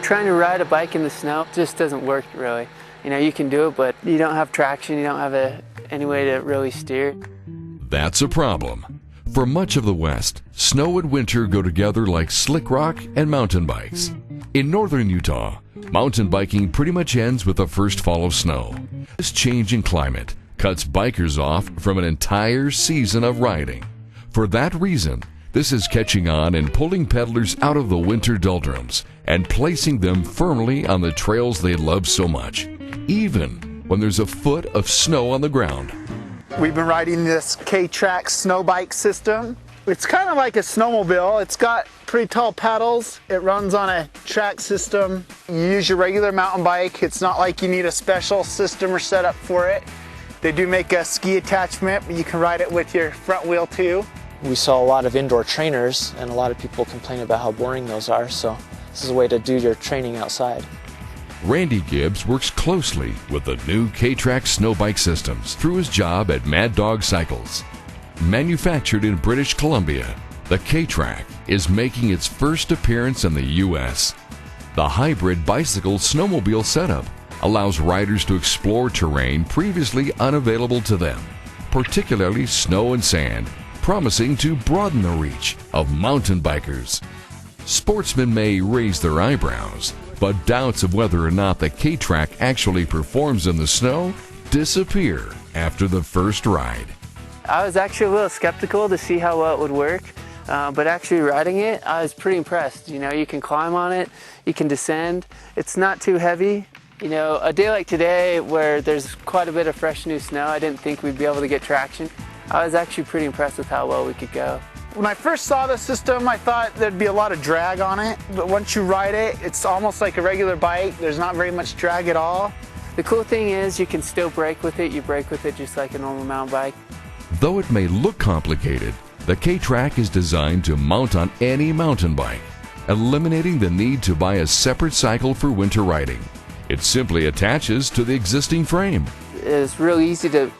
Trying to ride a bike in the snow just doesn't work really. You know, you can do it, but you don't have traction, you don't have any way to really steer. That's a problem. For much of the West, snow and winter go together like slick rock and mountain bikes. In northern Utah, mountain biking pretty much ends with the first fall of snow. This change in climate cuts bikers off from an entire season of riding. For that reason, this is catching on and pulling pedalers out of the winter doldrums and placing them firmly on the trails they love so much, even when there's a foot of snow on the ground. We've been riding this K-Trak Snow Bike System. It's kind of like a snowmobile. It's got pretty tall pedals. It runs on a track system. You use your regular mountain bike. It's not like you need a special system or setup for it. They do make a ski attachment, but you can ride it with your front wheel too. We saw a lot of indoor trainers, and a lot of people complain about how boring those are, so this is a way to do your training outside. Randy Gibbs works closely with the new K-Trak Snow Bike Systems through his job at Mad Dog Cycles. Manufactured in British Columbia, the K-Trak is making its first appearance in the U.S. The hybrid bicycle-snowmobile setup allows riders to explore terrain previously unavailable to them, particularly snow and sand, promising to broaden the reach of mountain bikers. Sportsmen may raise their eyebrows, but doubts of whether or not the K-Trak actually performs in the snow disappear after the first ride. I was actually a little skeptical to see how well it would work, but actually riding it, I was pretty impressed. You know, you can climb on it, you can descend, it's not too heavy. You know, a day like today where there's quite a bit of fresh new snow, I didn't think we'd be able to get traction. I was actually pretty impressed with how well we could go. When I first saw the system, I thought there'd be a lot of drag on it, but once you ride it, it's almost like a regular bike. There's not very much drag at all. The cool thing is you can still brake with it. You brake with it just like a normal mountain bike. Though it may look complicated, the K-Trak is designed to mount on any mountain bike, eliminating the need to buy a separate cycle for winter riding. It simply attaches to the existing frame. It's real easy to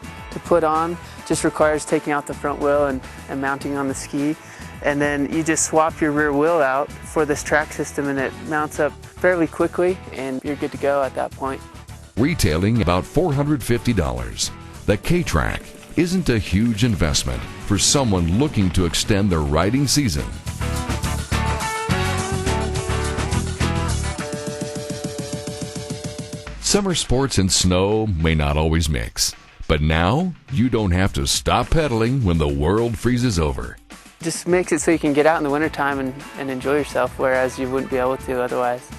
put on. Just requires taking out the front wheel and mounting on the ski. And then you just swap your rear wheel out for this track system and it mounts up fairly quickly and you're good to go at that point. Retailing about $450, the K-Trak isn't a huge investment for someone looking to extend their riding season. Summer sports and snow may not always mix, but now you don't have to stop pedaling when the world freezes over. Just makes it so you can get out in the wintertime and enjoy yourself, whereas you wouldn't be able to otherwise.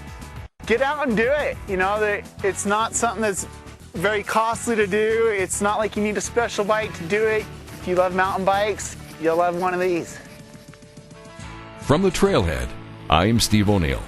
Get out and do it. You know, it's not something that's very costly to do. It's not like you need a special bike to do it. If you love mountain bikes, you'll love one of these. From the Trailhead, I'm Steve O'Neill.